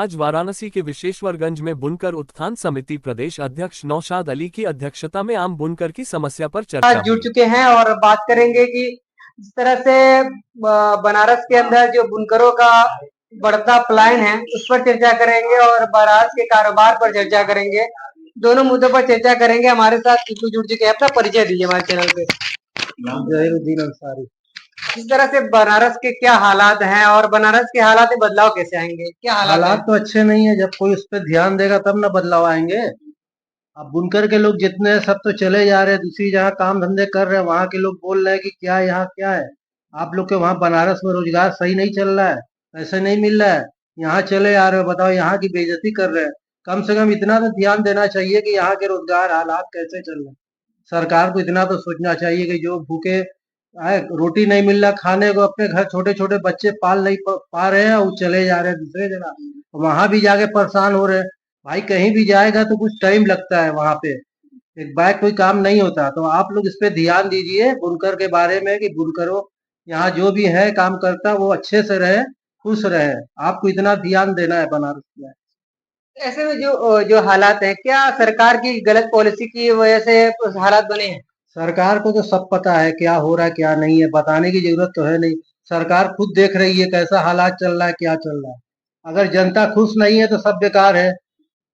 आज वाराणसी के विशेश्वरगंज में बुनकर उत्थान समिति प्रदेश अध्यक्ष नौशाद अली की अध्यक्षता में आम बुनकर की समस्या पर चर्चा जुड़ हुई। चुके हैं और बात करेंगे कि जिस तरह से बनारस के अंदर जो बुनकरों का बढ़ता पलायन है उस पर चर्चा करेंगे और बनारस के कारोबार पर चर्चा करेंगे। दोनों मुद्दों पर चर्चा करेंगे। हमारे साथ टीपू जुड़ चुके हैं। अपना परिचय दीजिए हमारे चैनल पे। जहीरुद्दीन अंसारी। इस तरह से बनारस के क्या हालात हैं और बनारस के हालात में बदलाव कैसे आएंगे? क्या हालात तो अच्छे नहीं है, जब कोई उस पर ध्यान देगा तब ना बदलाव आएंगे। अब बुनकर के लोग जितने हैं सब तो चले जा रहे हैं, दूसरी जगह काम धंधे कर रहे हैं, वहां के लोग बोल रहे हैं कि क्या यहाँ क्या है। आप लोग के वहाँ बनारस में रोजगार सही नहीं चल रहा है, पैसे नहीं मिल रहा है, यहाँ चले आ रहे हो। बताओ, यहाँ की बेइज्जती कर रहे हैं। कम से कम इतना तो ध्यान देना चाहिए कि यहाँ के रोजगार हालात कैसे चल रहे हैं। सरकार को इतना तो सोचना चाहिए कि जो भूखे आए, रोटी नहीं मिल रहा खाने को, अपने घर छोटे छोटे बच्चे पाल नहीं पा रहे हैं, वो चले जा रहे हैं दूसरे जगह, वहां भी जाके परेशान हो रहे हैं। भाई कहीं भी जाएगा तो कुछ टाइम लगता है, वहां पे एक बैग कोई काम नहीं होता। तो आप लोग इस पे ध्यान दीजिए बुनकर के बारे में कि बुनकरों यहाँ जो भी है काम करता वो अच्छे से रहे, खुश रहे। आपको इतना ध्यान देना है बनारस में। ऐसे में जो जो हालात हैं, क्या सरकार की गलत पॉलिसी की वजह से हालात बने हैं? सरकार को तो सब पता है क्या हो रहा है क्या नहीं है, बताने की जरूरत तो है नहीं। सरकार खुद देख रही है कैसा हालात चल रहा है, क्या चल रहा है। अगर जनता खुश नहीं है तो सब बेकार है,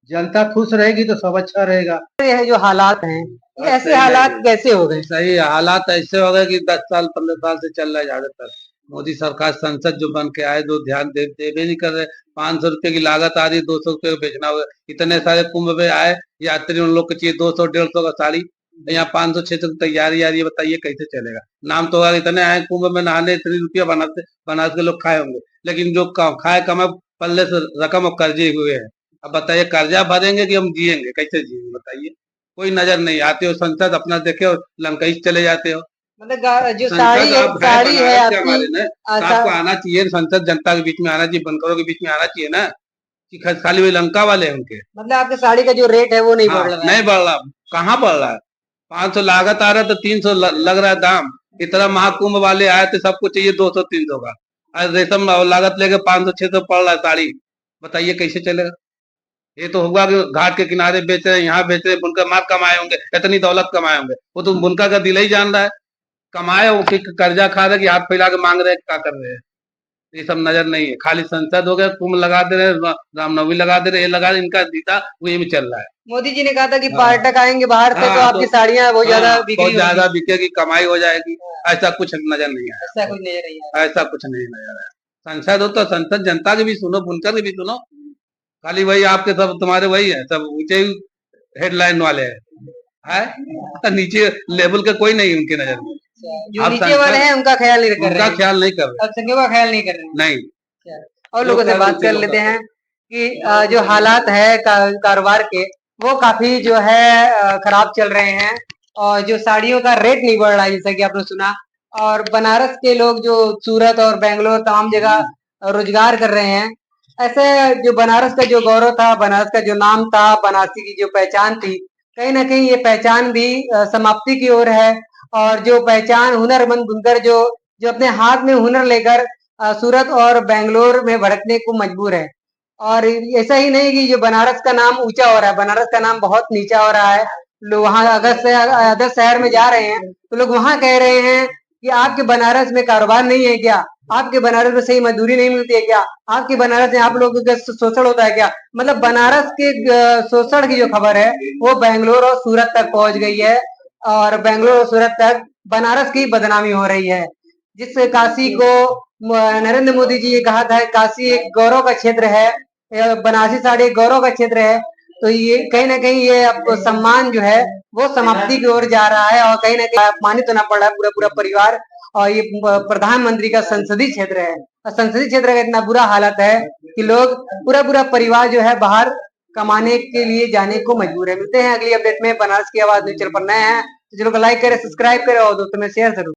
जनता खुश रहेगी तो सब अच्छा रहेगा। ये जो हालात हैं, ये ऐसे हालात कैसे हो गए? सही हालात ऐसे हो गए कि 10 साल 15 साल से चल रहा है ज्यादातर। मोदी सरकार संसद जो बन के आए, जो ध्यान दे भी नहीं कर रहे। 500 रुपए की लागत आ रही है, 200 रुपए का बेचना हुआ। इतने सारे कुंभ में आए यात्री, उन लोग को चाहिए 200 150 का साड़ी, यहाँ 500 600 की तैयारी आ रही है। बताइए कैसे चलेगा। नाम तो होगा, इतने आए कुंभ में नहाने, इतने रुपया बनारस के लोग खाए होंगे, लेकिन जो खाए कमाए पल्ले से रकम और कर्जे हुए हैं। अब बताइए, कर्जा भरेंगे कि हम जिएंगे? कैसे जिएंगे बताइए। कोई नजर नहीं आते हो, संसद अपना देखे और लंकाई चले जाते हो। मतलब जो साड़ी संसद है, आप है साड़ी है बनारस के आपकी हमारे ना, तो आपको आना चाहिए संसद, जनता के बीच में आना चाहिए, बनकरों के बीच में आना चाहिए ना, कि खाली वही लंका वाले हैं उनके। मतलब आपके साड़ी का जो रेट है वो नहीं हाँ, बढ़ रहा है। नहीं बढ़ रहा। कहाँ बढ़ रहा है? 500 लागत आ रहा है तो 300 लग रहा है दाम। इतना महाकुंभ वाले आए थे, सबको चाहिए 200 300 का, आज रेशम लागत लेके 500 600 पड़ रहा है साड़ी। बताइए कैसे चलेगा। ये तो होगा कि घाट के किनारे बेच रहे हैं, यहाँ बेच रहे हैं, बुनकर मार कमाए होंगे, इतनी दौलत कमाए होंगे। वो तो बुनकर का दिल ही जान रहा है, कमाए वो कि कर्जा खा रहे कि हाथ फैला के मांग रहे हैं, क्या कर रहे हैं। ये सब नजर नहीं है। खाली संसद हो गया, कुंभ लगा दे रहे, रामनवमी लगा दे रहे, ये लगा इनका दीता वही में चल रहा है। मोदी जी ने कहा था कि हाँ, पर्यटक आएंगे बाहर से तो हाँ, आपकी साड़ियां बहुत ज्यादा बहुत बिक्री ज्यादा होगी। बिकेगी, कमाई हो जाएगी। ऐसा कुछ नजर नहीं आया, ऐसा कुछ नजर नहीं आ ऐसा कुछ नहीं नजर आया। संसद हो तो संसद जनता की भी सुनो, बुनकर की भी सुनो। खाली वही आपके सब तुम्हारे वही है, सब ऊंचे हेडलाइन वाले है, नीचे लेवल का कोई नहीं उनकी नजर में। रहा। जो आप नीचे वाले हैं उनका ख्याल नहीं कर रहे उनका हैं, ख्याल नहीं कर रहे। अल्पसंख्यकों का ख्याल नहीं कर रहे हैं। नहीं, और जो लोगों से कर बात उसी कर लोग लेते करते हैं कि जो हालात है कारोबार के, वो काफी जो है खराब चल रहे हैं और जो साड़ियों का रेट नहीं बढ़ रहा है जैसा कि आपने सुना। और बनारस के लोग जो सूरत और बेंगलोर तमाम जगह रोजगार कर रहे हैं। ऐसे जो बनारस का जो गौरव था, बनारस का जो नाम था, बनारसी की जो पहचान थी, कहीं ना कहीं ये पहचान भी समाप्ति की ओर है। और जो पहचान हुनरमंद बुनकर जो जो अपने हाथ में हुनर लेकर सूरत और बेंगलोर में भड़कने को मजबूर है। और ऐसा ही नहीं कि जो बनारस का नाम ऊंचा हो रहा है, बनारस का नाम बहुत नीचा हो रहा है। लोग वहां अदर शहर में जा रहे हैं तो लोग वहां कह रहे हैं कि आपके बनारस में कारोबार नहीं है क्या? आपके बनारस में सही मजदूरी नहीं मिलती है क्या? आपके बनारस में आप लोगों का शोषण होता है क्या? मतलब बनारस के शोषण की जो खबर है वो बेंगलोर और सूरत तक पहुंच गई है। और बेंगलोर और सूरत तक बनारस की बदनामी हो रही है। जिस काशी को नरेंद्र मोदी जी ने कहा था काशी एक गौरव का क्षेत्र है, बनारसी साड़ी एक गौरव का क्षेत्र है, तो ये कहीं ना कहीं ये अब सम्मान जो है वो समाप्ति की ओर जा रहा है और कहीं ना कहीं अपमानित होना पड़ रहा है पूरा पूरा परिवार। और ये प्रधानमंत्री का संसदीय क्षेत्र है और संसदीय क्षेत्र का इतना बुरा हालत है कि लोग पूरा पूरा परिवार जो है बाहर कमाने के लिए जाने को मजबूर है। मिलते हैं अगली अपडेट में। बनारस की आवाज न्यूज चैनल पर नए हैं तो चलो लाइक करें, सब्सक्राइब करें और दोस्तों में शेयर जरूर।